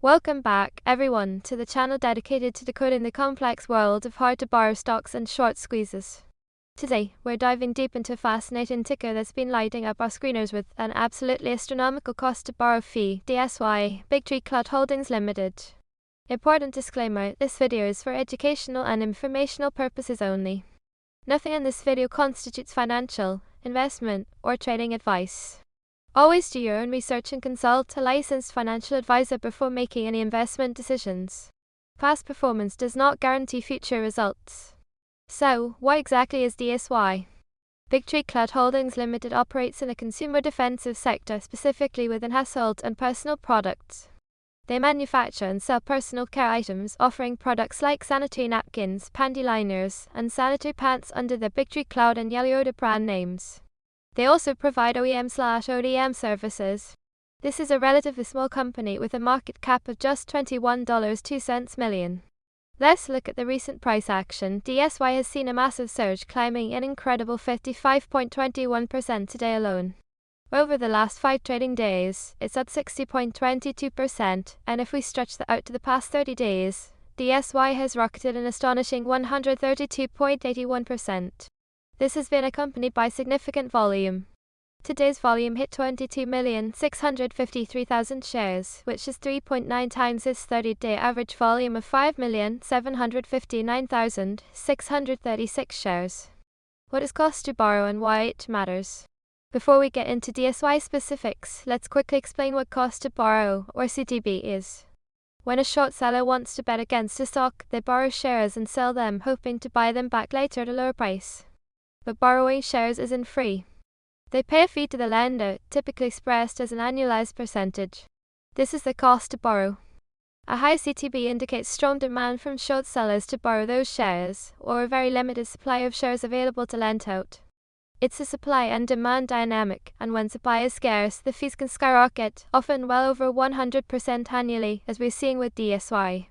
Welcome back, everyone, to the channel dedicated to decoding the complex world of hard-to-borrow stocks and short squeezes. Today, we're diving deep into a fascinating ticker that's been lighting up our screeners with an absolutely astronomical cost-to-borrow fee, DSY, Big Tree Cloud Holdings Limited. Important disclaimer, this video is for educational and informational purposes only. Nothing in this video constitutes financial, investment, or trading advice. Always do your own research and consult a licensed financial advisor before making any investment decisions. Past performance does not guarantee future results. So, what exactly is DSY? Big Tree Cloud Holdings Limited operates in a consumer defensive sector, specifically within household and personal products. They manufacture and sell personal care items, offering products like sanitary napkins, panty liners, and sanitary pants under the Big Tree Cloud and Yellow brand names. They also provide OEM/ODM services. This is a relatively small company with a market cap of just $21.02 million. Let's look at the recent price action. DSY has seen a massive surge, climbing an incredible 55.21% today alone. Over the last 5 trading days, it's at 60.22%, and if we stretch that out to the past 30 days, DSY has rocketed an astonishing 132.81%. This has been accompanied by significant volume. Today's volume hit 22,653,000 shares, which is 3.9 times its 30-day average volume of 5,759,636 shares. What is cost to borrow and why it matters? Before we get into DSY specifics, let's quickly explain what cost to borrow, or CTB, is. When a short seller wants to bet against a stock, they borrow shares and sell them, hoping to buy them back later at a lower price. But borrowing shares isn't free. They pay a fee to the lender, typically expressed as an annualized percentage. This is the cost to borrow. A high CTB indicates strong demand from short sellers to borrow those shares, or a very limited supply of shares available to lend out. It's a supply and demand dynamic, and when supply is scarce, the fees can skyrocket, often well over 100% annually, as we're seeing with DSY.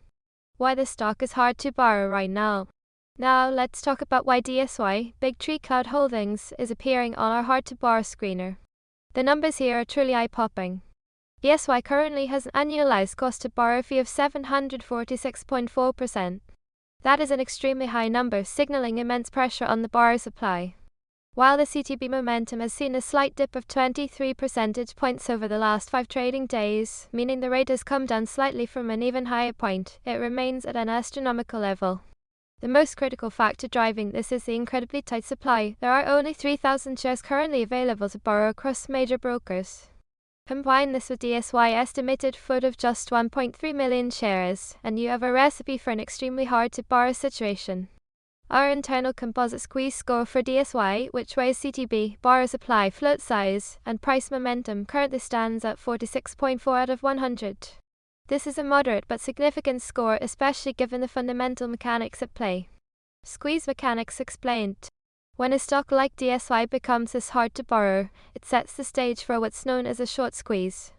Why the stock is hard to borrow right now. Now, let's talk about why DSY, Big Tree Cloud Holdings, is appearing on our hard-to-borrow screener. The numbers here are truly eye-popping. DSY currently has an annualized cost-to-borrow fee of 746.4%. That is an extremely high number, signaling immense pressure on the borrower supply. While the CTB momentum has seen a slight dip of 23 percentage points over the last 5 trading days, meaning the rate has come down slightly from an even higher point, it remains at an astronomical level. The most critical factor driving this is the incredibly tight supply. There are only 3,000 shares currently available to borrow across major brokers. Combine this with DSY estimated float of just 1.3 million shares, and you have a recipe for an extremely hard to borrow situation. Our internal composite squeeze score for DSY, which weighs CTB, borrower supply, float size, and price momentum, currently stands at 46.4 out of 100. This is a moderate but significant score, especially given the fundamental mechanics at play. Squeeze mechanics explained. When a stock like DSY becomes this hard to borrow, it sets the stage for what's known as a short squeeze.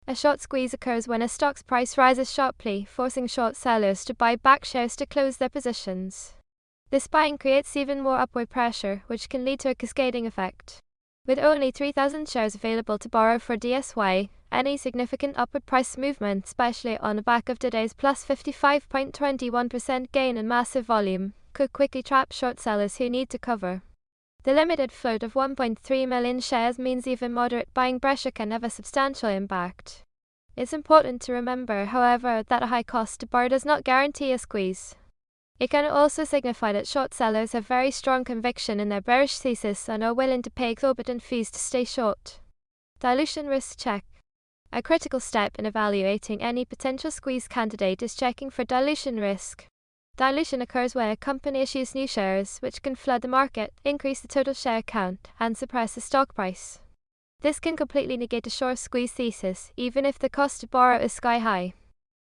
A short squeeze occurs when a stock's price rises sharply, forcing short sellers to buy back shares to close their positions. This buying creates even more upward pressure, which can lead to a cascading effect. With only 3,000 shares available to borrow for DSY, any significant upward price movement, especially on the back of today's plus 55.21% gain in massive volume, could quickly trap short sellers who need to cover. The limited float of 1.3 million shares means even moderate buying pressure can have a substantial impact. It's important to remember, however, that a high cost to borrow does not guarantee a squeeze. It can also signify that short sellers have very strong conviction in their bearish thesis and are willing to pay exorbitant fees to stay short. Dilution risk check. A critical step in evaluating any potential squeeze candidate is checking for dilution risk. Dilution occurs when a company issues new shares, which can flood the market, increase the total share count, and suppress the stock price. This can completely negate a short squeeze thesis, even if the cost to borrow is sky high.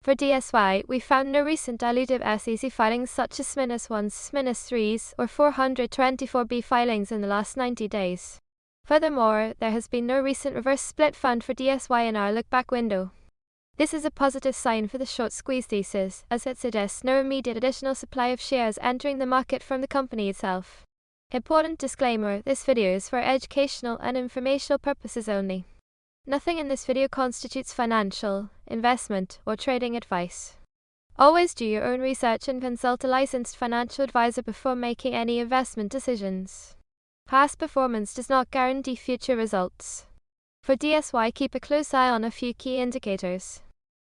For DSY, we found no recent dilutive SEC filings such as -1s, -3s, or 424B filings in the last 90 days. Furthermore, there has been no recent reverse split fund for DSY in our look-back window. This is a positive sign for the short squeeze thesis, as it suggests no immediate additional supply of shares entering the market from the company itself. Important disclaimer, this video is for educational and informational purposes only. Nothing in this video constitutes financial, investment, or trading advice. Always do your own research and consult a licensed financial advisor before making any investment decisions. Past performance does not guarantee future results. For DSY, keep a close eye on a few key indicators.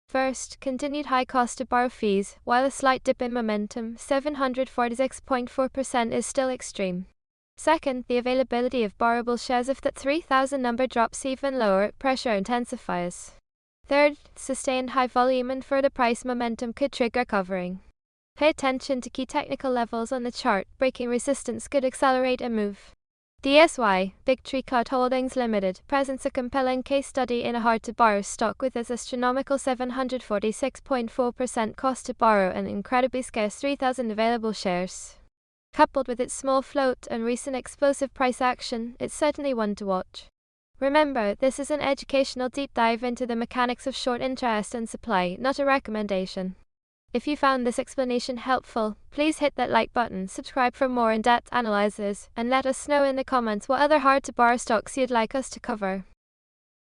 First, continued high cost to borrow fees, while a slight dip in momentum, 746.4%, is still extreme. Second, the availability of borrowable shares. If that 3,000 number drops even lower, pressure intensifies. Third, sustained high volume and further price momentum could trigger covering. Pay attention to key technical levels on the chart. Breaking resistance could accelerate a move. DSY, Big Tree Cut Holdings Limited, presents a compelling case study in a hard-to-borrow stock with its astronomical 746.4% cost to borrow and incredibly scarce 3,000 available shares. Coupled with its small float and recent explosive price action, it's certainly one to watch. Remember, this is an educational deep dive into the mechanics of short interest and supply, not a recommendation. If you found this explanation helpful, please hit that like button, subscribe for more in-depth analyses, and let us know in the comments what other hard-to-borrow stocks you'd like us to cover.